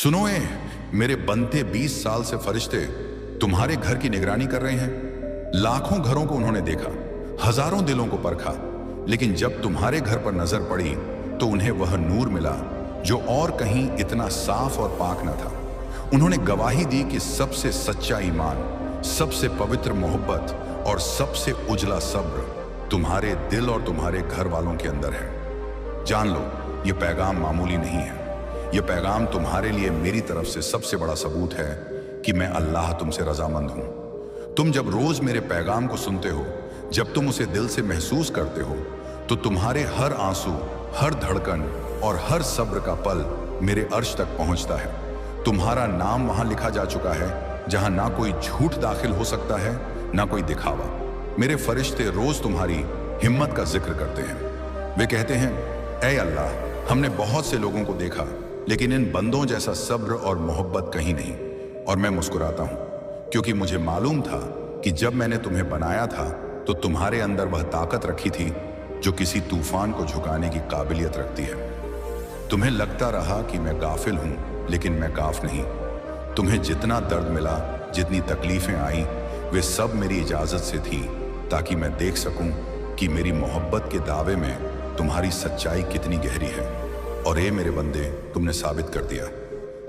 सुनो मेरे बनते 20 साल से फरिश्ते तुम्हारे घर की निगरानी कर रहे हैं। लाखों घरों को उन्होंने देखा, हजारों दिलों को परखा, लेकिन जब तुम्हारे घर पर नजर पड़ी तो उन्हें वह नूर मिला जो और कहीं इतना साफ और पाक न था। उन्होंने गवाही दी कि सबसे सच्चा ईमान, सबसे पवित्र मोहब्बत और सबसे उजला सब्र तुम्हारे दिल और तुम्हारे घर वालों के अंदर है। जान लो, ये पैगाम मामूली नहीं है। ये पैगाम तुम्हारे लिए मेरी तरफ से सबसे बड़ा सबूत है कि मैं अल्लाह तुमसे रजामंद हूं। तुम जब रोज मेरे पैगाम को सुनते हो, जब तुम उसे दिल से महसूस करते हो, तो तुम्हारे हर आंसू, हर धड़कन और हर सब्र का पल मेरे अर्श तक पहुंचता है। तुम्हारा नाम वहां लिखा जा चुका है जहां ना कोई झूठ दाखिल हो सकता है, ना कोई दिखावा। मेरे फरिश्ते रोज तुम्हारी हिम्मत का जिक्र करते हैं। वे कहते हैं, ऐ अल्लाह, हमने बहुत से लोगों को देखा, लेकिन इन बंदों जैसा सब्र और मोहब्बत कहीं नहीं। और मैं मुस्कुराता हूं, क्योंकि मुझे मालूम था कि जब मैंने तुम्हें बनाया था तो तुम्हारे अंदर वह ताकत रखी थी जो किसी तूफान को झुकाने की काबिलियत रखती है। तुम्हें लगता रहा कि मैं गाफिल हूं, लेकिन मैं गाफ नहीं। तुम्हें जितना दर्द मिला, जितनी तकलीफें आई, वे सब मेरी इजाजत से थी, ताकि मैं देख सकूं कि मेरी मोहब्बत के दावे में तुम्हारी सच्चाई कितनी गहरी है। और ये मेरे बंदे, तुमने साबित कर दिया।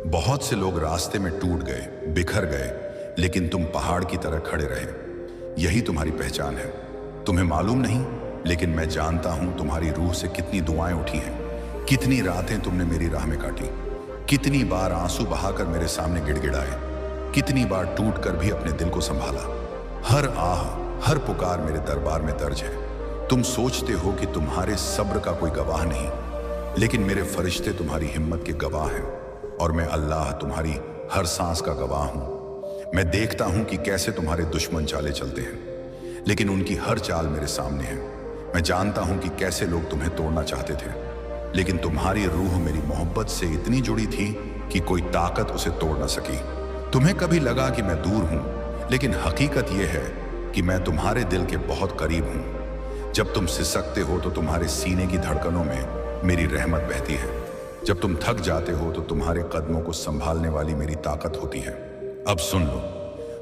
बहुत से लोग रास्ते में टूट गए, बिखर गए, लेकिन तुम पहाड़ की तरह खड़े रहे। यही तुम्हारी पहचान है। तुम्हें मालूम नहीं, लेकिन मैं जानता हूं तुम्हारी रूह से कितनी दुआएं उठी हैं, कितनी रातें तुमने मेरी राह में काटी, कितनी बार आंसू बहाकर मेरे सामने गिड़गिड़ाए, कितनी बार टूट कर भी अपने दिल को संभाला। हर आह, हर पुकार मेरे दरबार में दर्ज है। तुम सोचते हो कि तुम्हारे सब्र का कोई गवाह नहीं, लेकिन मेरे फरिश्ते तुम्हारी हिम्मत के गवाह हैं, और मैं अल्लाह तुम्हारी हर सांस का गवाह हूं। मैं देखता हूं कि कैसे तुम्हारे दुश्मन चाले चलते हैं, लेकिन उनकी हर चाल मेरे सामने है। मैं जानता हूं कि कैसे लोग तुम्हें तोड़ना चाहते थे, लेकिन तुम्हारी रूह मेरी मोहब्बत से इतनी जुड़ी थी कि कोई ताकत उसे तोड़ ना सकी। तुम्हें कभी लगा कि मैं दूर हूं, लेकिन हकीकत यह है कि मैं तुम्हारे दिल के बहुत करीब हूं। जब तुम सिसकते हो तो तुम्हारे सीने की धड़कनों में मेरी रहमत बहती है। जब तुम थक जाते हो तो तुम्हारे कदमों को संभालने वाली मेरी ताकत होती है। अब सुन लो,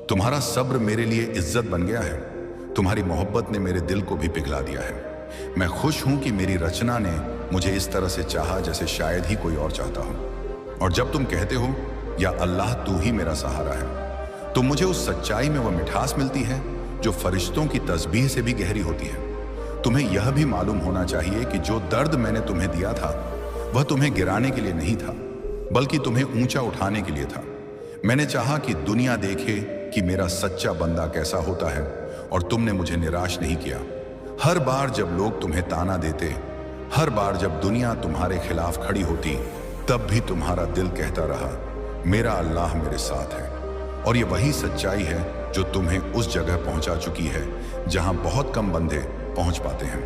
तुम्हारा सब्र मेरे लिए इज्जत बन गया है। तुम्हारी मोहब्बत ने मेरे दिल को भी पिघला दिया है। मैं खुश हूं कि मेरी रचना ने मुझे इस तरह से चाहा जैसे शायद ही कोई और चाहता हो। और जब तुम कहते हो, या अल्लाह तू ही मेरा सहारा है, तो मुझे उस सच्चाई में वह मिठास मिलती है जो फरिश्तों की तस्बीह से भी गहरी होती है। तुम्हें यह भी मालूम होना चाहिए कि जो दर्द मैंने तुम्हें दिया था, वह तुम्हें गिराने के लिए नहीं था, बल्कि तुम्हें ऊंचा उठाने के लिए था। मैंने चाहा कि दुनिया देखे कि मेरा सच्चा बंदा कैसा होता है, और तुमने मुझे निराश नहीं किया। हर बार जब लोग तुम्हें ताना देते, हर बार जब दुनिया तुम्हारे खिलाफ खड़ी होती, तब भी तुम्हारा दिल कहता रहा, मेरा अल्लाह मेरे साथ है। और ये वही सच्चाई है जो तुम्हें उस जगह पहुंचा चुकी है जहां बहुत कम बंदे पहुंच पाते हैं।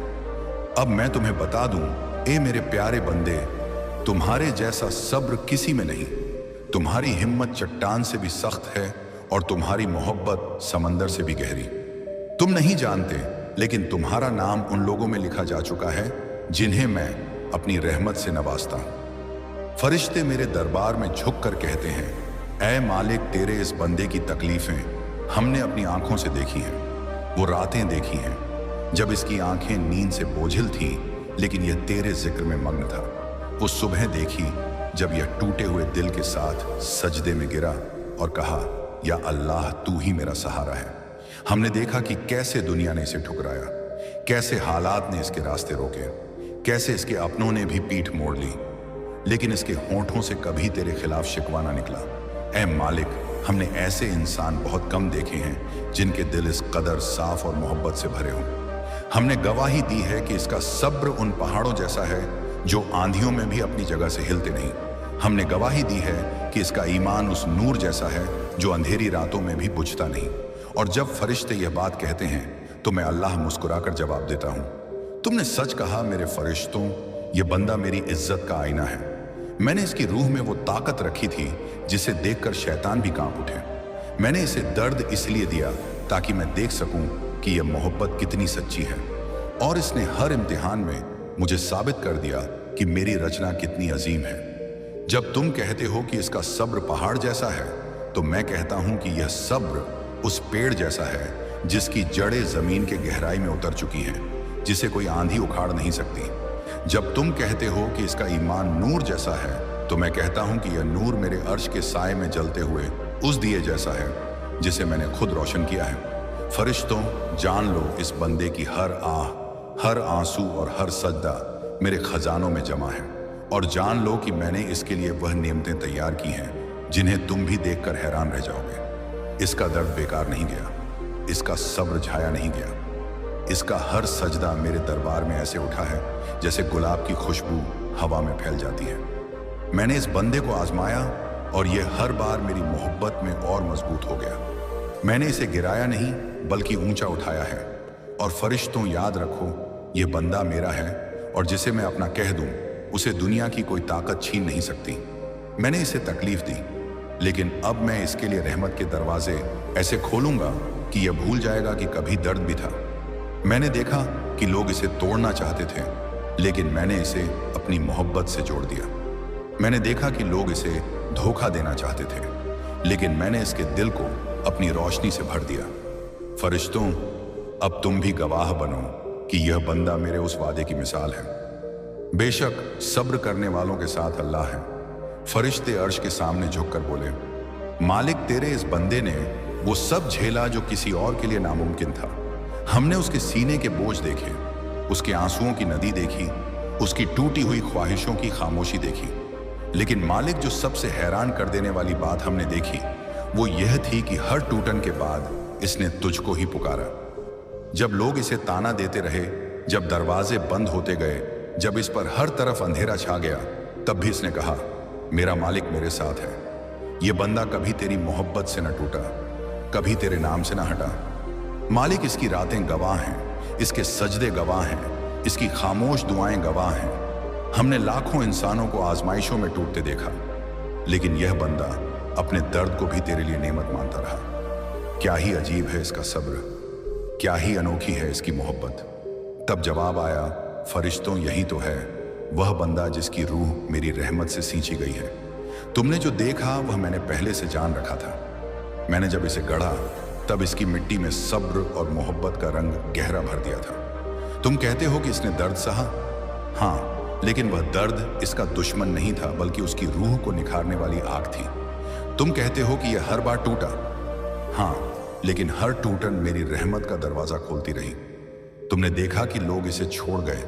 अब मैं तुम्हें बता दूं, ए मेरे प्यारे बंदे, तुम्हारे जैसा सब्र किसी में नहीं। तुम्हारी हिम्मत चट्टान से भी सख्त है, और तुम्हारी मोहब्बत समंदर से भी गहरी। तुम नहीं जानते, लेकिन तुम्हारा नाम उन लोगों में लिखा जा चुका है जिन्हें मैं अपनी रहमत से नवाजता हूं। फरिश्ते मेरे दरबार में झुक कर कहते हैं, ऐ मालिक, तेरे इस बंदे की तकलीफें हमने अपनी आंखों से देखी हैं। वो रातें देखी हैं जब इसकी आंखें नींद से बोझिल थी, लेकिन यह तेरे जिक्र में मग्न था। वो सुबह देखी जब यह टूटे हुए दिल के साथ सजदे में गिरा और कहा, या अल्लाह तू ही मेरा सहारा है। हमने देखा कि कैसे दुनिया ने इसे ठुकराया, कैसे हालात ने इसके रास्ते रोके, कैसे इसके अपनों ने भी पीठ मोड़ ली, लेकिन इसके होंठों से कभी तेरे खिलाफ शिकवा ना निकला। ऐ मालिक, हमने ऐसे इंसान बहुत कम देखे हैं जिनके दिल इस कदर साफ और मोहब्बत से भरे हों। हमने गवाही दी है कि इसका सब्र उन पहाड़ों जैसा है जो आंधियों में भी अपनी जगह से हिलते नहीं। हमने गवाही दी है कि इसका ईमान उस नूर जैसा है जो अंधेरी रातों में भी बुझता नहीं। और जब फरिश्ते यह बात कहते हैं तो मैं अल्लाह मुस्कुराकर जवाब देता हूं, तुमने सच कहा मेरे फरिश्तों, यह बंदा मेरी इज्जत का आईना है। मैंने इसकी रूह में वो ताकत रखी थी जिसे देखकर शैतान भी कांप उठे। मैंने इसे दर्द इसलिए दिया ताकि मैं देख सकूं कि यह मोहब्बत कितनी सच्ची है। और इसने हर इम्तिहान में मुझे साबित कर दिया कि मेरी रचना कितनी अजीम है। जब तुम कहते हो कि इसका सब्र पहाड़ जैसा है, तो मैं कहता हूं कि यह सब्र उस पेड़ जैसा है जिसकी जड़ें जमीन के गहराई में उतर चुकी हैं, जिसे कोई आंधी उखाड़ नहीं सकती। जब तुम कहते हो कि इसका ईमान नूर जैसा है, तो मैं कहता हूं कि यह नूर मेरे अर्श के साए में जलते हुए उस दिए जैसा है जिसे मैंने खुद रोशन किया है। फरिश्तों, जान लो इस बंदे की हर आह, हर आंसू और हर सजदा मेरे खजानों में जमा है, और जान लो कि मैंने इसके लिए वह नेमतें तैयार की हैं जिन्हें तुम भी देखकर हैरान रह जाओगे। इसका दर्द बेकार नहीं गया, इसका सब्र झाया नहीं गया। इसका हर सजदा मेरे दरबार में ऐसे उठा है जैसे गुलाब की खुशबू हवा में फैल जाती है। मैंने इस बंदे को आजमाया और ये हर बार मेरी मोहब्बत में और मजबूत हो गया। मैंने इसे गिराया नहीं बल्कि ऊंचा उठाया है। और फरिश्तों, याद रखो, ये बंदा मेरा है और जिसे मैं अपना कह दूं उसे दुनिया की कोई ताकत छीन नहीं सकती। मैंने इसे तकलीफ दी, लेकिन अब मैं इसके लिए रहमत के दरवाजे ऐसे खोलूंगा कि यह भूल जाएगा कि कभी दर्द भी था। मैंने देखा कि लोग इसे तोड़ना चाहते थे, लेकिन मैंने इसे अपनी मोहब्बत से जोड़ दिया। मैंने देखा कि लोग इसे धोखा देना चाहते थे, लेकिन मैंने इसके दिल को अपनी रोशनी से भर दिया। फरिश्तों, अब तुम भी गवाह बनो कि यह बंदा मेरे उस वादे की मिसाल है। बेशक सब्र करने वालों के साथ अल्लाह है। फरिश्ते अर्श के सामने झुककर बोले, मालिक, तेरे इस बंदे ने वो सब झेला जो किसी और के लिए नामुमकिन था। हमने उसके सीने के बोझ देखे, उसके आंसुओं की नदी देखी, उसकी टूटी हुई ख्वाहिशों की खामोशी देखी। लेकिन मालिक, जो सबसे हैरान कर देने वाली बात हमने देखी वो यह थी कि हर टूटन के बाद इसने तुझको ही पुकारा। जब लोग इसे ताना देते रहे, जब दरवाजे बंद होते गए, जब इस पर हर तरफ अंधेरा छा गया, तब भी इसने कहा, मेरा मालिक मेरे साथ है। ये बंदा कभी तेरी मोहब्बत से न टूटा, कभी तेरे नाम से न हटा। मालिक, इसकी रातें गवाह हैं, इसके सजदे गवाह हैं, इसकी खामोश दुआएं गवाह हैं। हमने लाखों इंसानों को आजमाइशों में टूटते देखा, लेकिन यह बंदा अपने दर्द को भी तेरे लिए नेमत मानता रहा। क्या ही अजीब है इसका सब्र, क्या ही अनोखी है इसकी मोहब्बत। तब जवाब आया, फरिश्तों, यही तो है वह बंदा जिसकी रूह मेरी रहमत से सींची गई है। तुमने जो देखा वह मैंने पहले से जान रखा था। मैंने जब इसे गढ़ा तब इसकी मिट्टी में सब्र और मोहब्बत का रंग गहरा भर दिया था। तुम कहते हो कि इसने दर्द सहा। हाँ, लेकिन वह दर्द इसका दुश्मन नहीं था, बल्कि उसकी रूह को निखारने वाली आग थी। तुम कहते हो कि यह हर बार टूटा। हाँ, लेकिन हर टूटन मेरी रहमत का दरवाजा खोलती रही। तुमने देखा कि लोग इसे छोड़ गए,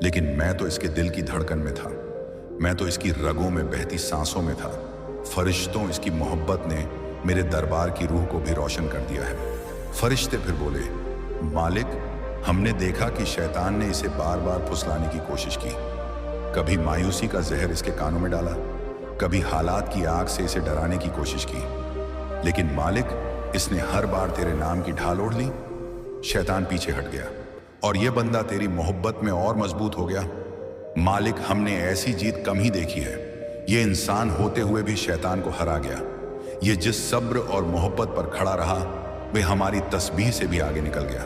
लेकिन मैं तो इसके दिल की धड़कन में था, मैं तो इसकी रगों में बहती सांसों में था। फरिश्तों, इसकी मोहब्बत ने मेरे दरबार की रूह को भी रोशन कर दिया है। फरिश्ते फिर बोले, मालिक, हमने देखा कि शैतान ने इसे बार बार फुसलाने की कोशिश की। कभी मायूसी का जहर इसके कानों में डाला, कभी हालात की आग से इसे डराने की कोशिश की, लेकिन मालिक, इसने हर बार तेरे नाम की ढाल ओढ़ ली। शैतान पीछे हट गया और यह बंदा तेरी मोहब्बत में और मजबूत हो गया। मालिक, हमने ऐसी जीत कम ही देखी है। ये इंसान होते हुए भी शैतान को हरा गया। ये जिस सब्र और मोहब्बत पर खड़ा रहा, वे हमारी तस्बीह से भी आगे निकल गया।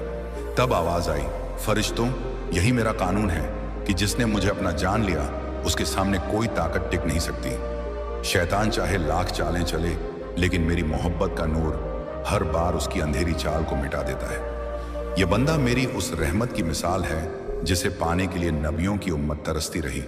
तब आवाज आई, फरिश्तों, यही मेरा कानून है कि जिसने मुझे अपना जान लिया उसके सामने कोई ताकत टिक नहीं सकती। शैतान चाहे लाख चालें चले, लेकिन मेरी मोहब्बत का नूर हर बार उसकी अंधेरी चाल को मिटा देता है। यह बंदा मेरी उस रहमत की मिसाल है जिसे पाने के लिए नबियों की उम्मत तरसती रही।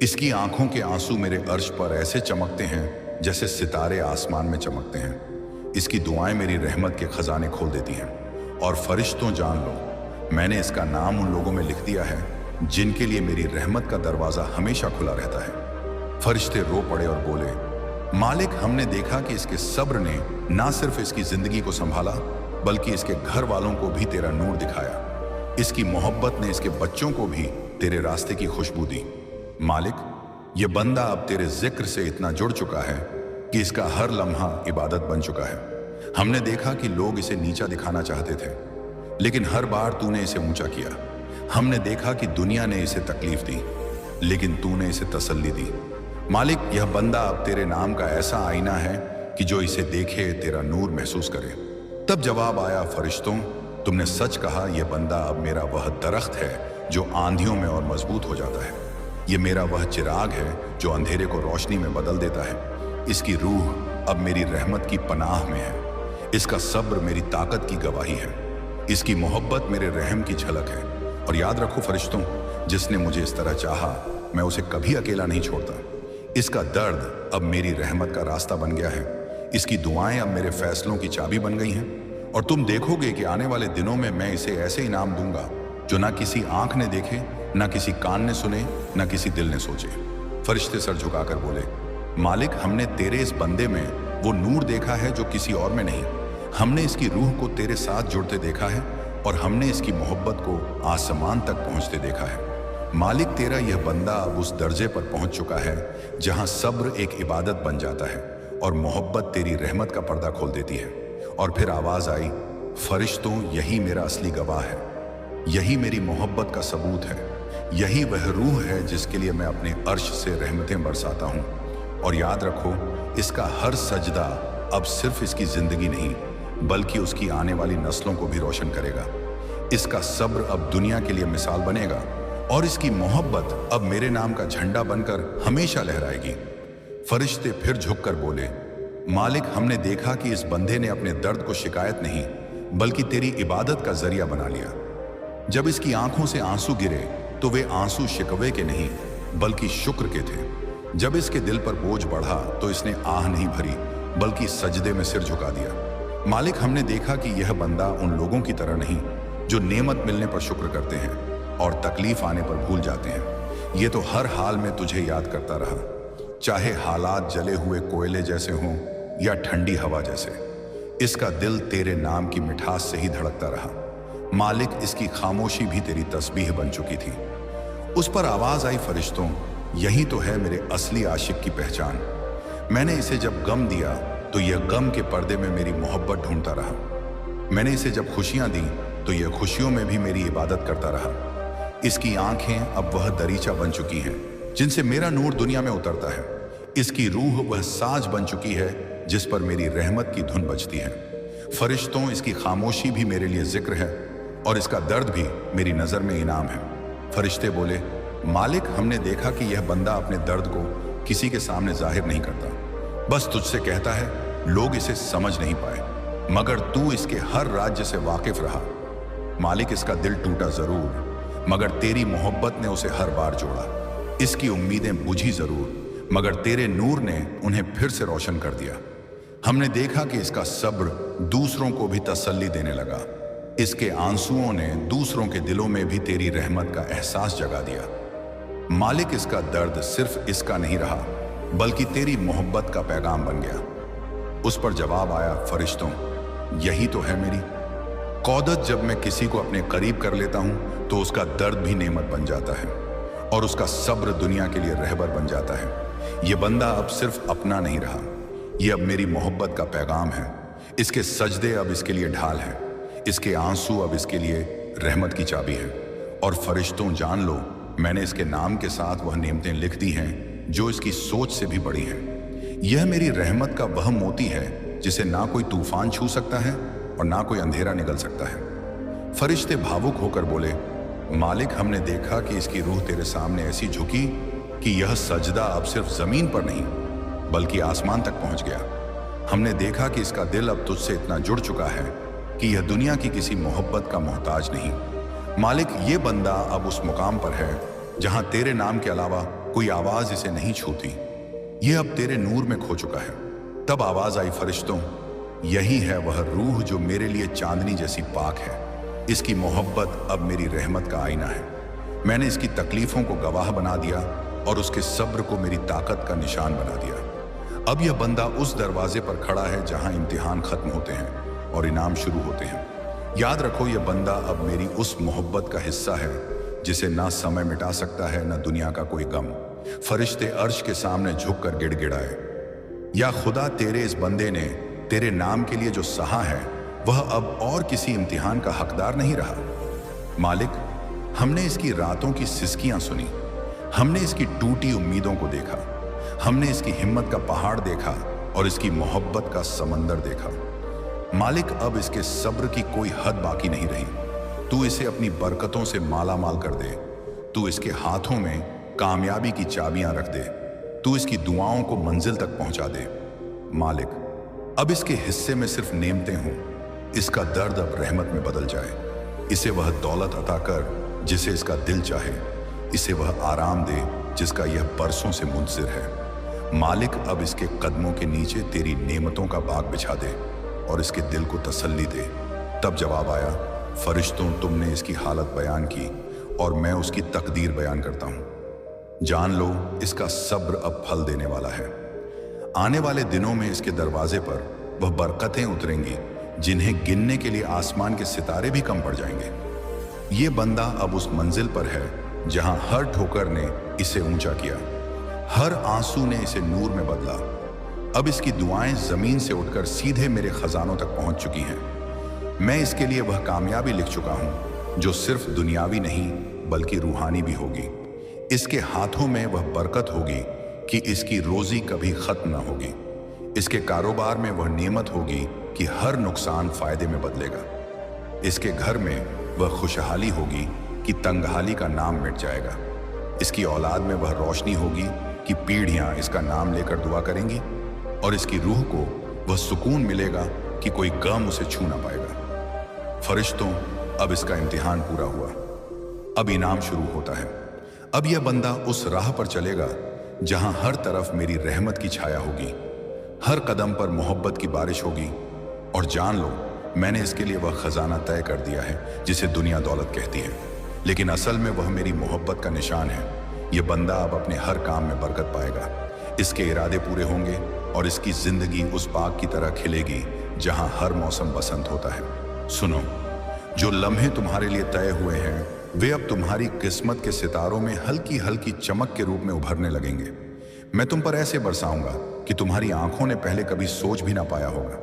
इसकी आंखों के आंसू मेरे अर्श पर ऐसे चमकते हैं जैसे सितारे आसमान में चमकते हैं। इसकी दुआएं मेरी रहमत के खजाने खोल देती हैं। और फरिश्तों, जान लो, मैंने इसका नाम उन लोगों में लिख दिया है जिनके लिए मेरी रहमत का दरवाजा हमेशा खुला रहता है। फरिश्ते रो पड़े और बोले, मालिक, हमने देखा कि इसके सब्र ने ना सिर्फ इसकी जिंदगी को संभाला, बल्कि इसके घर वालों को भी तेरा नूर दिखाया। इसकी मोहब्बत ने इसके बच्चों को भी तेरे रास्ते की खुशबू दी। मालिक, ये बंदा अब तेरे जिक्र से इतना जुड़ चुका है कि इसका हर लम्हा इबादत बन चुका है। हमने देखा कि लोग इसे नीचा दिखाना चाहते थे, लेकिन हर बार तूने इसे ऊंचा किया। हमने देखा कि दुनिया ने इसे तकलीफ दी, लेकिन तूने इसे तसल्ली दी। मालिक, यह बंदा अब तेरे नाम का ऐसा आईना है कि जो इसे देखे तेरा नूर महसूस करे। तब जवाब आया, फरिश्तों, तुमने सच कहा, यह बंदा अब मेरा वह दरख्त है जो आंधियों में और मजबूत हो जाता है। ये मेरा वह चिराग है जो अंधेरे को रोशनी में बदल देता है। इसकी रूह अब मेरी रहमत की पनाह में है। इसका सब्र मेरी ताकत की गवाही है। इसकी मोहब्बत मेरे रहम की झलक है। और याद रखो फरिश्तों, जिसने मुझे इस तरह चाहा, मैं उसे कभी अकेला नहीं छोड़ता। इसका दर्द अब मेरी रहमत का रास्ता बन गया है। इसकी दुआएं अब मेरे फैसलों की चाबी बन गई हैं। और तुम देखोगे कि आने वाले दिनों में मैं इसे ऐसे इनाम दूंगा जो ना किसी आंख ने देखे, ना किसी कान ने सुने, ना किसी दिल ने सोचे। फरिश्ते सर झुकाकर बोले, मालिक, हमने तेरे इस बंदे में वो नूर देखा है जो किसी और में नहीं। हमने इसकी रूह को तेरे साथ जुड़ते देखा है और हमने इसकी मोहब्बत को आसमान तक पहुंचते देखा है। मालिक, तेरा यह बंदा अब उस दर्जे पर पहुंच चुका है जहां सब्र एक इबादत बन जाता है और मोहब्बत तेरी रहमत का पर्दा खोल देती है। और फिर आवाज आई, फरिश्तों, यही मेरा असली गवाह है। यही मेरी मोहब्बत का सबूत है। यही वह रूह है जिसके लिए मैं अपने अर्श से रहमतें बरसाता हूँ। और याद रखो, इसका हर सजदा अब सिर्फ इसकी जिंदगी नहीं बल्कि उसकी आने वाली नस्लों को भी रोशन करेगा। इसका सब्र अब दुनिया के लिए मिसाल बनेगा और इसकी मोहब्बत अब मेरे नाम का झंडा बनकर हमेशा लहराएगी। फरिश्ते फिर झुककर बोले, मालिक, हमने देखा कि इस बंदे ने अपने दर्द को शिकायत नहीं बल्कि तेरी इबादत का जरिया बना लिया। जब इसकी आंखों से आंसू गिरे तो वे आंसू शिकवे के नहीं बल्कि शुक्र के थे। जब इसके दिल पर बोझ बढ़ा तो इसने आह नहीं भरी बल्कि सजदे में सिर झुका दिया। मालिक, हमने देखा कि यह बंदा उन लोगों की तरह नहीं जो नेमत मिलने पर शुक्र करते हैं और तकलीफ आने पर भूल जाते हैं। ये तो हर हाल में तुझे याद करता रहा, चाहे हालात जले हुए कोयले जैसे हों या ठंडी हवा जैसे। इसका दिल तेरे नाम की मिठास से ही धड़कता रहा। मालिक, इसकी खामोशी भी तेरी तस्बीह बन चुकी थी। उस पर आवाज आई, फरिश्तों, यही तो है मेरे असली आशिक की पहचान। मैंने इसे जब गम दिया तो यह गम के पर्दे में मेरी मोहब्बत ढूंढता रहा। मैंने इसे जब खुशियां दी तो यह खुशियों में भी मेरी इबादत करता रहा। इसकी आंखें अब वह दरीचा बन चुकी हैं जिनसे मेरा नूर दुनिया में उतरता है। इसकी रूह वह साज बन चुकी है जिस पर मेरी रहमत की धुन बजती है। फरिश्तों, इसकी खामोशी भी मेरे लिए जिक्र है और इसका दर्द भी मेरी नज़र में इनाम है। फरिश्ते बोले, मालिक, हमने देखा कि यह बंदा अपने दर्द को किसी के सामने जाहिर नहीं करता, बस तुझसे कहता है। लोग इसे समझ नहीं पाए मगर तू इसके हर राज्य से वाकिफ रहा। मालिक, इसका दिल टूटा जरूर मगर तेरी मोहब्बत ने उसे हर बार जोड़ा। इसकी उम्मीदें बुझी जरूर मगर तेरे नूर ने उन्हें फिर से रोशन कर दिया। हमने देखा कि इसका सब्र दूसरों को भी तसल्ली देने लगा। इसके आंसुओं ने दूसरों के दिलों में भी तेरी रहमत का एहसास जगा दिया। मालिक, इसका दर्द सिर्फ इसका नहीं रहा बल्कि तेरी मोहब्बत का पैगाम बन गया। उस पर जवाब आया, फरिश्तों, यही तो है मेरी कौदत। जब मैं किसी को अपने करीब कर लेता हूं तो उसका दर्द भी नेमत बन जाता है और उसका सब्र दुनिया के लिए रहबर बन जाता है। यह बंदा अब सिर्फ अपना नहीं रहा, यह अब मेरी मोहब्बत का पैगाम है। इसके सजदे अब इसके लिए ढाल है, इसके आंसू अब इसके लिए रहमत की चाबी है। और फरिश्तों, जान लो, मैंने इसके नाम के साथ वह नेमतें लिख दी हैं जो इसकी सोच से भी बड़ी हैं। यह मेरी रहमत का वह मोती है जिसे ना कोई तूफान छू सकता है और ना कोई अंधेरा निगल सकता है। फरिश्ते भावुक होकर बोले, मालिक, हमने देखा कि इसकी रूह तेरे सामने ऐसी झुकी कि यह सजदा अब सिर्फ जमीन पर नहीं बल्कि आसमान तक पहुंच गया। हमने देखा कि इसका दिल अब तुझसे इतना जुड़ चुका है कि यह दुनिया की किसी मोहब्बत का मोहताज नहीं। मालिक, ये बंदा अब उस मुकाम पर है जहां तेरे नाम के अलावा कोई आवाज इसे नहीं छूती। यह अब तेरे नूर में खो चुका है। तब आवाज आई, फरिश्तों, यही है वह रूह जो मेरे लिए चांदनी जैसी पाक है। इसकी मोहब्बत अब मेरी रहमत का आईना है। मैंने इसकी तकलीफों को गवाह बना दिया और उसके सब्र को मेरी ताकत का निशान बना दिया। अब यह बंदा उस दरवाजे पर खड़ा है जहां इम्तिहान खत्म होते हैं और इनाम शुरू होते हैं। याद रखो, यह बंदा अब मेरी उस मोहब्बत का हिस्सा है जिसे ना समय मिटा सकता है ना दुनिया का कोई गम। फरिश्ते अर्श के सामने झुककर गिड़गिड़ाए, या खुदा, तेरे इस बंदे ने तेरे नाम के लिए जो सहा है वह अब और किसी इम्तिहान का हकदार नहीं रहा। मालिक, हमने इसकी रातों की सिसकियां सुनी, हमने इसकी टूटी उम्मीदों को देखा, हमने इसकी हिम्मत का पहाड़ देखा और इसकी मोहब्बत का समंदर देखा। मालिक, अब इसके सब्र की कोई हद बाकी नहीं रही। तू इसे अपनी बरकतों से माला माल कर दे। तू इसके हाथों में कामयाबी की चाबियां रख दे। तू इसकी दुआओं को मंजिल तक पहुंचा दे। मालिक, अब इसके हिस्से में सिर्फ नेमतें हों, इसका दर्द अब रहमत में बदल जाए। इसे वह दौलत अता कर जिसे इसका दिल चाहे, इसे वह आराम दे जिसका यह बरसों से मुंतज़िर है। मालिक, अब इसके कदमों के नीचे तेरी नेमतों का बाग बिछा दे और इसके दिल को तसल्ली दे। तब जवाब आया, फरिश्तों, तुमने इसकी हालत बयान की और मैं उसकी तकदीर बयान करता हूं। जान लो, इसका सब्र अब फल देने वाला है। आने वाले दिनों में इसके दरवाजे पर वह बरकतें उतरेंगी जिन्हें गिनने के लिए आसमान के सितारे भी कम पड़ जाएंगे। ये बंदा अब उस मंजिल पर है जहां हर ठोकर ने इसे ऊंचा किया, हर आंसू ने इसे नूर में बदला। अब इसकी दुआएं जमीन से उठकर सीधे मेरे खजानों तक पहुंच चुकी हैं। मैं इसके लिए वह कामयाबी लिख चुका हूं जो सिर्फ दुनियावी नहीं बल्कि रूहानी भी होगी। इसके हाथों में वह बरकत होगी कि इसकी रोजी कभी खत्म ना होगी। इसके कारोबार में वह नेमत होगी कि हर नुकसान फायदे में बदलेगा। इसके घर में वह खुशहाली होगी कि तंगहाली का नाम मिट जाएगा। इसकी औलाद में वह रोशनी होगी कि पीढ़ियां इसका नाम लेकर दुआ करेंगी, और इसकी रूह को वह सुकून मिलेगा कि कोई गम उसे छू ना पाएगा। फरिश्तों, अब इसका इम्तिहान पूरा हुआ, अब इनाम शुरू होता है। अब यह बंदा उस राह पर चलेगा जहां हर तरफ मेरी रहमत की छाया होगी, हर कदम पर मोहब्बत की बारिश होगी। और जान लो, मैंने इसके लिए वह खजाना तय कर दिया है जिसे दुनिया दौलत कहती है, लेकिन असल में वह मेरी मोहब्बत का निशान है। यह बंदा अब अपने हर काम में बरकत पाएगा, इसके इरादे पूरे होंगे और इसकी जिंदगी उस बाग की तरह खिलेगी जहां हर मौसम बसंत होता है। सुनो, जो लम्हे तुम्हारे लिए तय हुए हैं वे अब तुम्हारी किस्मत के सितारों में हल्की हल्की चमक के रूप में उभरने लगेंगे। मैं तुम पर ऐसे बरसाऊंगा कि तुम्हारी आंखों ने पहले कभी सोच भी ना पाया होगा।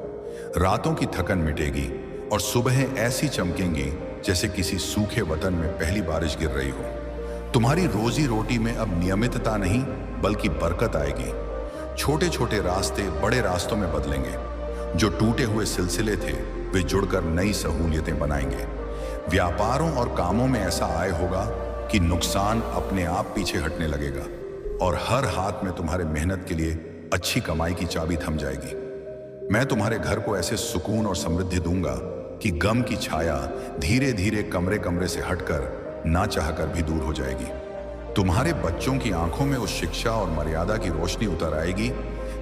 रातों की थकन मिटेगी और सुबहें ऐसी चमकेंगी जैसे किसी सूखे वतन में पहली बारिश गिर रही हो। तुम्हारी रोजी रोटी में अब नियमितता नहीं बल्कि बरकत आएगी। छोटे छोटे रास्ते बड़े रास्तों में बदलेंगे। जो टूटे हुए सिलसिले थे वे जुड़कर नई सहूलियतें बनाएंगे। व्यापारों और कामों में ऐसा आय होगा कि नुकसान अपने आप पीछे हटने लगेगा और हर हाथ में तुम्हारे मेहनत के लिए अच्छी कमाई की चाबी थम जाएगी। मैं तुम्हारे घर को ऐसे सुकून और समृद्धि दूंगा कि गम की छाया धीरे धीरे कमरे कमरे से हटकर ना चाहकर भी दूर हो जाएगी। तुम्हारे बच्चों की आंखों में उस शिक्षा और मर्यादा की रोशनी उतर आएगी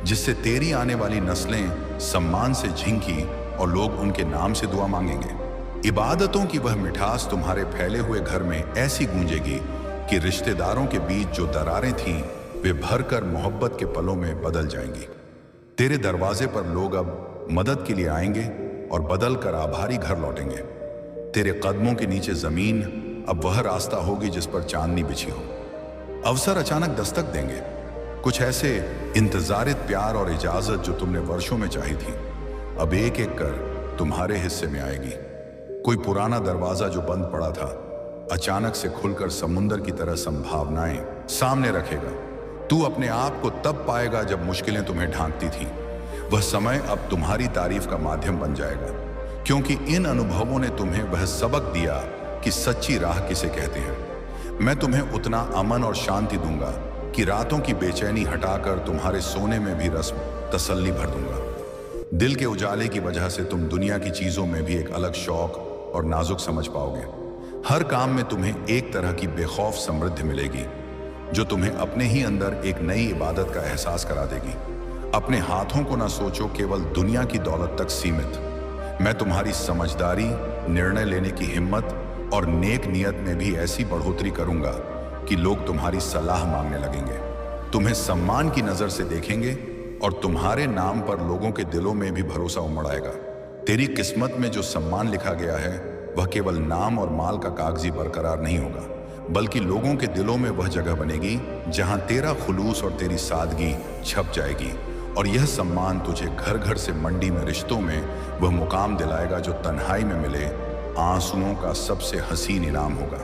जिससे तेरी आने वाली नस्लें सम्मान से झिंकी और लोग उनके नाम से दुआ मांगेंगे। इबादतों की वह मिठास तुम्हारे फैले हुए घर में ऐसी गूंजेगी कि रिश्तेदारों के बीच जो दरारें थीं वे भरकर मोहब्बत के पलों में बदल जाएंगी। तेरे दरवाजे पर लोग अब मदद के लिए आएंगे और बदल कर आभारी घर लौटेंगे। तेरे कदमों के नीचे जमीन अब वह रास्ता होगी जिस पर चांदनी बिछी हो। अवसर अचानक दस्तक देंगे, कुछ ऐसे इंतजारित प्यार और इजाजत जो तुमने वर्षों में चाही थी अब एक एक कर तुम्हारे हिस्से में आएगी। कोई पुराना दरवाजा जो बंद पड़ा था अचानक से खुलकर समुंदर की तरह संभावनाएं सामने रखेगा। तू अपने आप को तब पाएगा जब मुश्किलें तुम्हें ढांकती थी। वह समय अब तुम्हारी तारीफ का माध्यम बन जाएगा, क्योंकि इन अनुभवों ने तुम्हें वह सबक दिया कि सच्ची राह किसे कहते हैं। मैं तुम्हें उतना अमन और शांति दूंगा कि रातों की बेचैनी हटाकर तुम्हारे सोने में भी रस्म तसल्ली भर दूंगा। दिल के उजाले की वजह से तुम दुनिया की चीजों में भी एक अलग शौक और नाजुक समझ पाओगे। हर काम में तुम्हें एक तरह की बेखौफ समृद्धि मिलेगी जो तुम्हें अपने ही अंदर एक नई इबादत का एहसास करा देगी। अपने हाथों को ना सोचो केवल दुनिया की दौलत तक सीमित। मैं तुम्हारी समझदारी, निर्णय लेने की हिम्मत और नेक नियत में भी ऐसी बढ़ोतरी करूंगा कि लोग तुम्हारी सलाह मांगने लगेंगे, तुम्हें सम्मान की नजर से देखेंगे और तुम्हारे नाम पर लोगों के दिलों में भी भरोसा उमड़ आएगा। तेरी किस्मत में जो सम्मान लिखा गया है वह केवल नाम और माल का कागजी बरकरार नहीं होगा, बल्कि लोगों के दिलों में वह जगह बनेगी जहां तेरा खुलूस और तेरी सादगी छप जाएगी। और यह सम्मान तुझे घर घर से मंडी में रिश्तों में वह मुकाम दिलाएगा जो तन्हाई में मिले आंसुओं का सबसे हसीन इनाम होगा।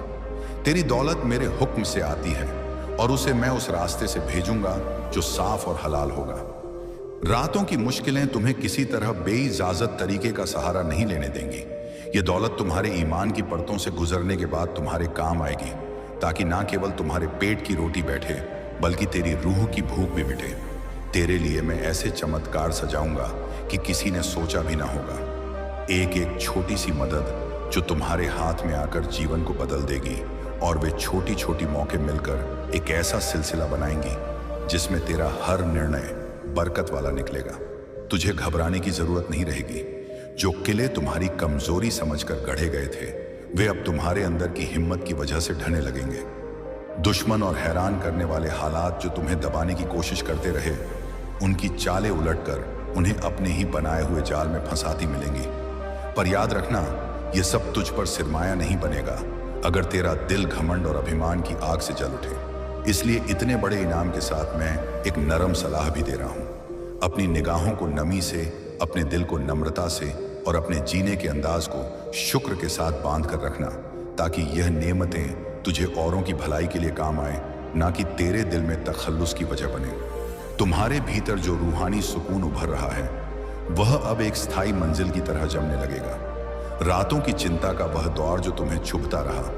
तेरी दौलत मेरे हुक्म से आती है और उसे मैं उस रास्ते से भेजूंगा जो साफ और हलाल होगा। रातों की मुश्किलें तुम्हें किसी तरह बेइजाजत तरीके का सहारा नहीं लेने देंगी। ये दौलत तुम्हारे ईमान की परतों से गुजरने के बाद तुम्हारे काम आएगी, ताकि ना केवल तुम्हारे पेट की रोटी बैठे बल्कि तेरी रूह की भूख भी मिटे। तेरे लिए मैं ऐसे चमत्कार सजाऊंगा कि किसी ने सोचा भी ना होगा। एक एक छोटी सी मदद जो तुम्हारे हाथ में आकर जीवन को बदल देगी, और वे छोटी छोटी मौके मिलकर एक ऐसा सिलसिला बनाएंगी जिसमें तेरा हर निर्णय बरकत वाला निकलेगा। तुझे घबराने की जरूरत नहीं रहेगी। जो किले तुम्हारी कमजोरी समझकर गढ़े गए थे, वे अब तुम्हारे अंदर की हिम्मत की वजह से ढहने लगेंगे। दुश्मन और हैरान करने वाले हालात जो तुम्हें दबाने की कोशिश करते रहे, उनकी चालें उलटकर उन्हें अपने ही बनाए हुए जाल में फंसाती मिलेंगी। पर याद रखना, यह सब तुझ पर सिरमाया नहीं बनेगा अगर तेरा दिल घमंड और अभिमान की आग से जल उठे। इसलिए इतने बड़े इनाम के साथ मैं एक नरम सलाह भी दे रहा हूं। अपनी निगाहों को नमी से, अपने दिल को नम्रता से और अपने जीने के अंदाज को शुक्र के साथ बांध कर रखना, ताकि यह नेमतें तुझे औरों की भलाई के लिए काम आए, ना कि तेरे दिल में तखल्लुस की वजह बने। तुम्हारे भीतर जो रूहानी सुकून उभर रहा है, वह अब एक स्थायी मंजिल की तरह जमने लगेगा। रातों की चिंता का वह दौर जो तुम्हें चुभता रहा,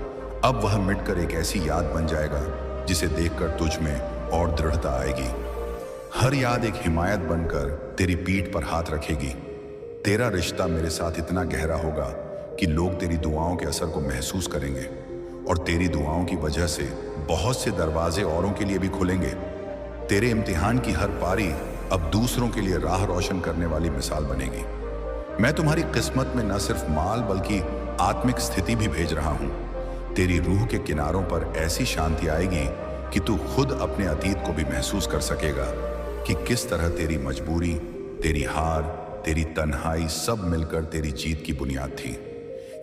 अब वह मिटकर एक ऐसी याद बन जाएगा जिसे देखकर तुझ में और दृढ़ता आएगी। हर याद एक हिमायत बनकर तेरी पीठ पर हाथ रखेगी। तेरा रिश्ता मेरे साथ इतना गहरा होगा कि लोग तेरी दुआओं के असर को महसूस करेंगे, और तेरी दुआओं की वजह से बहुत से दरवाजे औरों के लिए भी खुलेंगे। तेरे इम्तिहान की हर पारी अब दूसरों के लिए राह रोशन करने वाली मिसाल बनेगी। मैं तुम्हारी किस्मत में न सिर्फ माल बल्कि आत्मिक स्थिति भी भेज रहा हूं। तेरी रूह के किनारों पर ऐसी शांति आएगी कि तू खुद अपने अतीत को भी महसूस कर सकेगा कि किस तरह तेरी मजबूरी, तेरी हार, तेरी तन्हाई सब मिलकर तेरी जीत की बुनियाद थी।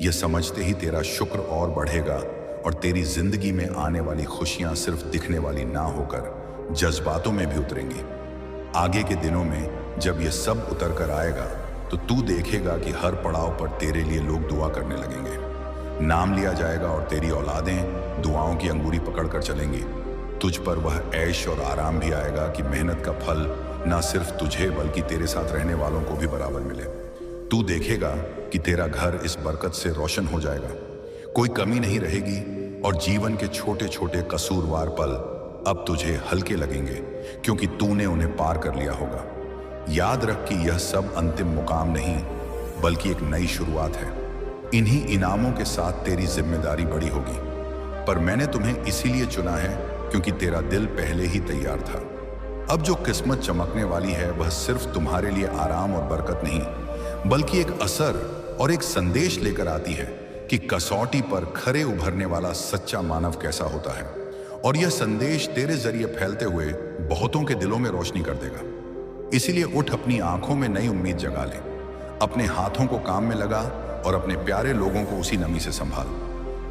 यह समझते ही तेरा शुक्र और बढ़ेगा, और तेरी जिंदगी में आने वाली खुशियां सिर्फ दिखने वाली ना होकर जज्बातों में भी उतरेंगी। आगे के दिनों में जब यह सब उतर कर आएगा तो तू देखेगा कि हर पड़ाव पर तेरे लिए लोग दुआ करने लगेंगे। नाम लिया जाएगा और तेरी औलादें दुआओं की अंगूरी पकड़कर चलेंगी। तुझ पर वह ऐश और आराम भी आएगा कि मेहनत का फल ना सिर्फ तुझे बल्कि तेरे साथ रहने वालों को भी बराबर मिले। तू देखेगा कि तेरा घर इस बरकत से रोशन हो जाएगा, कोई कमी नहीं रहेगी, और जीवन के छोटे छोटे कसूरवार पल अब तुझे हल्के लगेंगे क्योंकि तूने उन्हें पार कर लिया होगा। याद रख कि यह सब अंतिम मुकाम नहीं बल्कि एक नई शुरुआत है। इन्हीं इनामों के साथ तेरी जिम्मेदारी बड़ी होगी, पर मैंने तुम्हें इसीलिए चुना है क्योंकि तेरा दिल पहले ही तैयार था। अब जो किस्मत चमकने वाली है वह सिर्फ तुम्हारे लिए आराम और बरकत नहीं बल्कि एक असर और एक संदेश लेकर आती है कि कसौटी पर खरे उभरने वाला सच्चा मानव कैसा होता है, और यह संदेश तेरे जरिए फैलते हुए बहुतों के दिलों में रोशनी कर देगा। इसीलिए उठ, अपनी आंखों में नई उम्मीद जगा ले, अपने हाथों को काम में लगा और अपने प्यारे लोगों को उसी नमी से संभाल,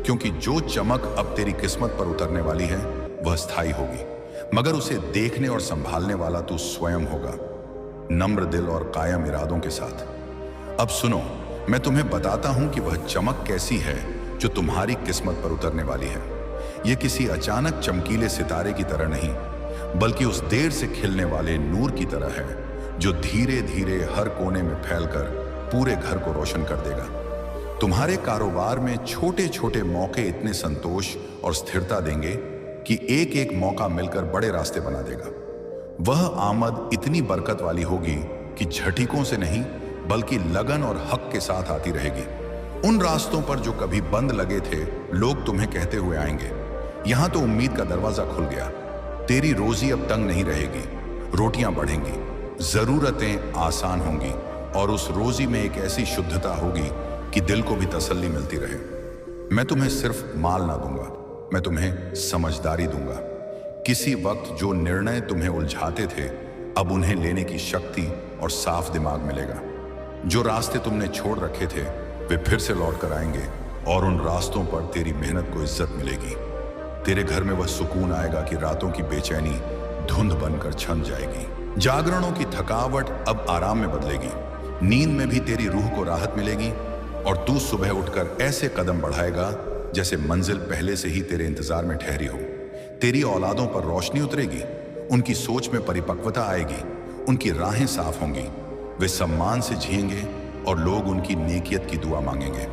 क्योंकि जो चमक अब तेरी किस्मत पर उतरने वाली है वह स्थायी होगी, मगर उसे देखने और संभालने वाला तू स्वयं होगा, नम्र दिल और कायम इरादों के साथ। अब सुनो, मैं तुम्हें बताता हूं कि वह चमक कैसी है जो तुम्हारी किस्मत पर उतरने वाली है। यह किसी अचानक चमकीले सितारे की तरह नहीं बल्कि उस देर से खिलने वाले नूर की तरह है जो धीरे धीरे हर कोने में फैलकर पूरे घर को रोशन कर देगा। तुम्हारे कारोबार में छोटे छोटे मौके इतने संतोष और स्थिरता देंगे कि एक एक मौका मिलकर बड़े रास्ते बना देगा। वह आमद इतनी बरकत वाली होगी कि झटिकों से नहीं बल्कि लगन और हक के साथ आती रहेगी। उन रास्तों पर जो कभी बंद लगे थे, लोग तुम्हें कहते हुए आएंगे, यहां तो उम्मीद का दरवाजा खुल गया। तेरी रोजी अब तंग नहीं रहेगी, रोटियां बढ़ेंगी, जरूरतें आसान होंगी, और उस रोजी में एक ऐसी शुद्धता होगी कि दिल को भी तसल्ली मिलती रहे। मैं तुम्हें सिर्फ माल ना दूंगा, मैं तुम्हें समझदारी दूंगा। किसी वक्त जो निर्णय तुम्हें उलझाते थे, अब उन्हें लेने की शक्ति और साफ दिमाग मिलेगा। जो रास्ते तुमने छोड़ रखे थे वे फिर से लौट कर आएंगे, और उन रास्तों पर तेरी मेहनत को इज्जत मिलेगी। तेरे घर में वह सुकून आएगा कि रातों की बेचैनी धुंध बनकर छन जाएगी। जागरणों की थकावट अब आराम में बदलेगी, नींद में भी तेरी रूह को राहत मिलेगी, और तू सुबह उठकर ऐसे कदम बढ़ाएगा जैसे मंजिल पहले से ही तेरे इंतजार में ठहरी हो। तेरी औलादों पर रोशनी उतरेगी, उनकी सोच में परिपक्वता आएगी, उनकी राहें साफ होंगी, वे सम्मान से जिएंगे और लोग उनकी नेकियत की दुआ मांगेंगे।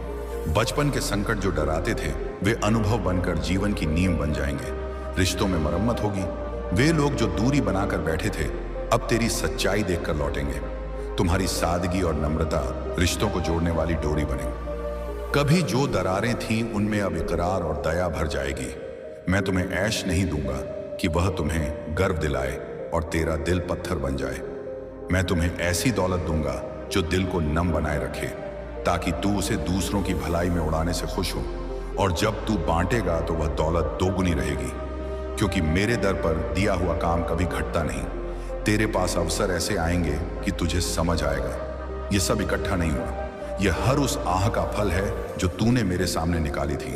बचपन के संकट जो डराते थे वे अनुभव बनकर जीवन की नींव बन जाएंगे। रिश्तों में मरम्मत होगी। वे लोग जो दूरी बनाकर बैठे थे अब तेरी सच्चाई देखकर लौटेंगे। तुम्हारी सादगी और नम्रता रिश्तों को जोड़ने वाली डोरी बनेगी। कभी जो दरारें थीं उनमें अब इकरार और दया भर जाएगी। मैं तुम्हें ऐश नहीं दूंगा कि वह तुम्हें गर्व दिलाए और तेरा दिल पत्थर बन जाए। मैं तुम्हें ऐसी दौलत दूंगा जो दिल को नम बनाए रखे, ताकि तू उसे दूसरों की भलाई में उड़ाने से खुश हो, और जब तू बांटेगा तो वह दौलत दोगुनी रहेगी। क्योंकि मेरे दर पर दिया हुआ काम कभी घटता नहीं। तेरे पास अवसर ऐसे आएंगे कि तुझे समझ आएगा ये सब इकट्ठा नहीं हुआ, यह हर उस आह का फल है जो तूने मेरे सामने निकाली थी।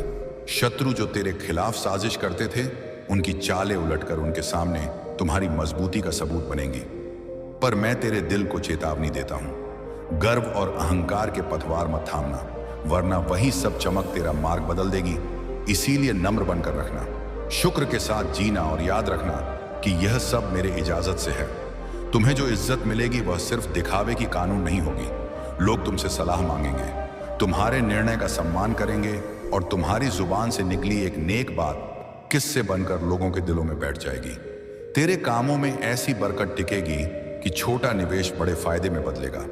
शत्रु जो तेरे खिलाफ साजिश करते थे उनकी चालें उलटकर उनके सामने तुम्हारी मजबूती का सबूत बनेंगी। पर मैं तेरे दिल को चेतावनी देता हूं, गर्व और अहंकार के पतवार मत थामना, वरना वही सब चमक तेरा मार्ग बदल देगी। इसीलिए नम्र बनकर रखना, शुक्र के साथ जीना, और याद रखना कि यह सब मेरे इजाजत से है। तुम्हें जो इज्जत मिलेगी वह सिर्फ दिखावे की कानून नहीं होगी। लोग तुमसे सलाह मांगेंगे, तुम्हारे निर्णय का सम्मान करेंगे, और तुम्हारी जुबान से निकली एक नेक बात किस्से बनकर लोगों के दिलों में बैठ जाएगी। तेरे कामों में ऐसी बरकत टिकेगी कि छोटा निवेश बड़े फायदे में बदलेगा।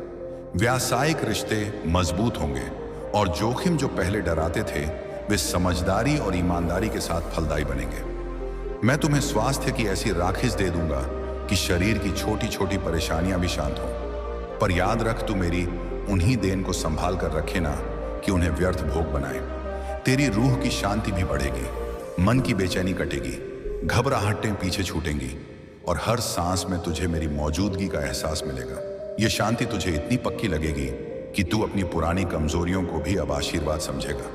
व्यावसायिक रिश्ते मजबूत होंगे, और जोखिम जो पहले डराते थे वे समझदारी और ईमानदारी के साथ फलदायी बनेंगे। मैं तुम्हें स्वास्थ्य की ऐसी राखिस दे दूंगा कि शरीर की छोटी छोटी परेशानियां भी शांत हों। पर याद रख, तू मेरी उन्हीं देन को संभाल कर रखे ना कि उन्हें व्यर्थ भोग बनाए। तेरी रूह की शांति भी बढ़ेगी, मन की बेचैनी कटेगी, घबराहटें पीछे छूटेंगी, और हर सांस में तुझे मेरी मौजूदगी का एहसास मिलेगा। यह शांति तुझे इतनी पक्की लगेगी कि तू अपनी पुरानी कमजोरियों को भी अब आशीर्वाद समझेगा।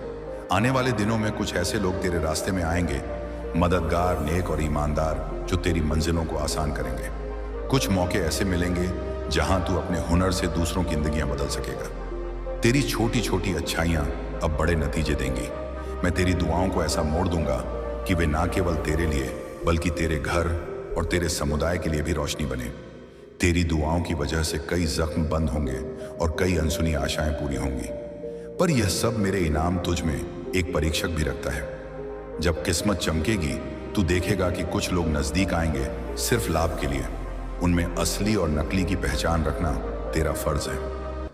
आने वाले दिनों में कुछ ऐसे लोग तेरे रास्ते में आएंगे, मददगार, नेक और ईमानदार, जो तेरी मंजिलों को आसान करेंगे। कुछ मौके ऐसे मिलेंगे जहां तू अपने हुनर से दूसरों की जिंदगियां बदल सकेगा। तेरी छोटी छोटी अच्छाइयां अब बड़े नतीजे देंगी। मैं तेरी दुआओं को ऐसा मोड़ दूंगा कि वे ना केवल तेरे लिए बल्कि तेरे घर और तेरे समुदाय के लिए भी रोशनी बने। तेरी दुआओं की वजह से कई जख्म बंद होंगे और कई अनसुनी आशाएं पूरी होंगी। पर यह सब मेरे इनाम तुझ में एक परीक्षक भी रखता है। जब किस्मत चमकेगी तू देखेगा कि कुछ लोग नजदीक आएंगे सिर्फ लाभ के लिए। उनमें असली और नकली की पहचान रखना तेरा फर्ज है।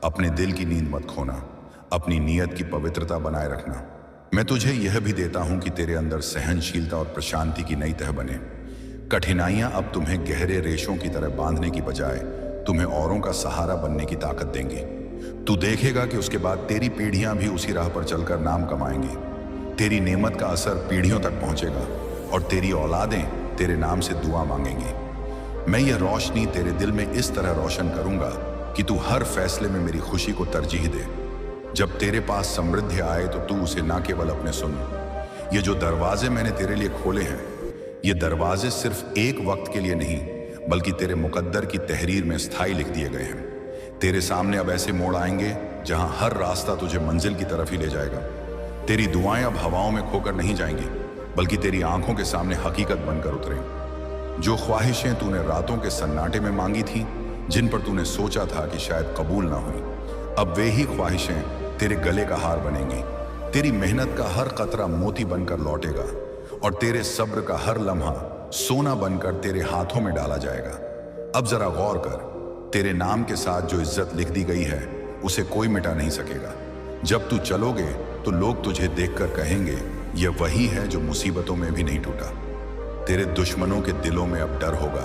अपने दिल की नींद मत खोना, अपनी नीयत की पवित्रता बनाए रखना। मैं तुझे यह भी देता हूं कि तेरे अंदर सहनशीलता और प्रशांति की नई तह बने। कठिनाइयां अब तुम्हें गहरे रेशों की तरह बांधने की बजाय तुम्हें औरों का सहारा बनने की ताकत देंगी। तू देखेगा कि उसके बाद तेरी पीढ़ियां भी उसी राह पर चलकर नाम कमाएंगी। तेरी नेमत का असर पीढ़ियों तक पहुंचेगा और तेरी औलादें तेरे नाम से दुआ मांगेंगी। मैं यह रोशनी तेरे दिल में इस तरह रोशन करूंगा कि तू हर फैसले में मेरी खुशी को तरजीह दे। जब तेरे पास समृद्धि आए तो तू उसे ना केवल अपने सुन। ये जो दरवाजे मैंने तेरे लिए खोले हैं, ये दरवाजे सिर्फ एक वक्त के लिए नहीं बल्कि तेरे मुकद्दर की तहरीर में स्थायी लिख दिए गए हैं। तेरे सामने अब ऐसे मोड़ आएंगे जहां हर रास्ता तुझे मंजिल की तरफ ही ले जाएगा। तेरी दुआएं अब हवाओं में खोकर नहीं जाएंगी बल्कि तेरी आंखों के सामने हकीकत बनकर उतरेंगी। जो ख्वाहिशें तूने रातों के सन्नाटे में मांगी थीं, जिन पर तूने सोचा था कि शायद कबूल ना हुई, अब वे ही ख्वाहिशें तेरे गले का हार बनेंगी। तेरी मेहनत का हर कतरा मोती बनकर लौटेगा और तेरे सब्र का हर लम्हा सोना बनकर तेरे हाथों में डाला जाएगा। अब जरा गौर कर, तेरे नाम के साथ जो इज्जत लिख दी गई है उसे कोई मिटा नहीं सकेगा। जब तू चलोगे तो लोग तुझे देखकर कहेंगे, यह वही है जो मुसीबतों में भी नहीं टूटा। तेरे दुश्मनों के दिलों में अब डर होगा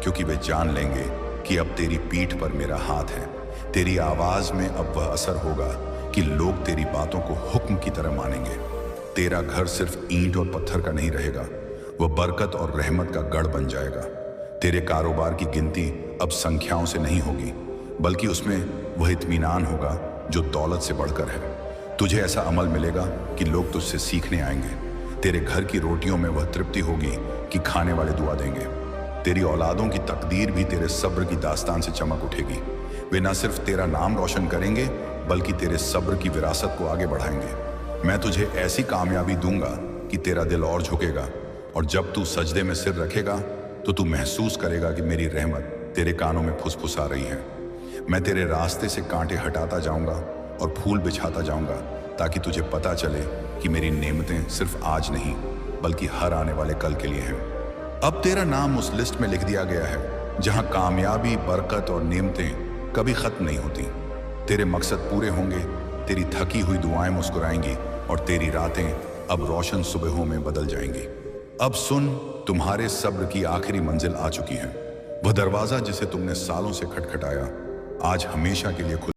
क्योंकि वे जान लेंगे कि अब तेरी पीठ पर मेरा हाथ है। तेरी आवाज में अब वह असर होगा कि लोग तेरी बातों को हुक्म की तरह मानेंगे। तेरा घर सिर्फ ईंट और पत्थर का नहीं रहेगा, वह बरकत और रहमत का गढ़ बन जाएगा। तेरे कारोबार की गिनती अब संख्याओं से नहीं होगी बल्कि उसमें वह इत्मीनान होगा जो दौलत से बढ़कर है। तुझे ऐसा अमल मिलेगा कि लोग तुझसे सीखने आएंगे। तेरे घर की रोटियों में वह तृप्ति होगी कि खाने वाले दुआ देंगे। तेरी औलादों की तकदीर भी तेरे सब्र की दास्तान से चमक उठेगी। वे न सिर्फ तेरा नाम रोशन करेंगे बल्कि तेरे सब्र की विरासत को आगे बढ़ाएंगे। मैं तुझे ऐसी कामयाबी दूंगा कि तेरा दिल और झुकेगा, और जब तू सजदे में सिर रखेगा तो तू महसूस करेगा कि मेरी रहमत तेरे कानों में फुसफुसा रही है। मैं तेरे रास्ते से कांटे हटाता जाऊंगा और फूल बिछाता जाऊंगा ताकि तुझे पता चले कि मेरी नेमतें सिर्फ आज नहीं बल्कि हर आने वाले कल के लिए हैं। अब तेरा नाम उस लिस्ट में लिख दिया गया है जहां कामयाबी, बरकत और नेमतें कभी खत्म नहीं होती। तेरे मकसद पूरे होंगे, तेरी थकी हुई दुआएं मुस्कुराएंगी और तेरी रातें अब रोशन सुबहों में बदल जाएंगी। अब सुन, तुम्हारे सब्र की आखिरी मंजिल आ चुकी है। वह दरवाजा जिसे तुमने सालों से खटखटाया आज हमेशा के लिए खुल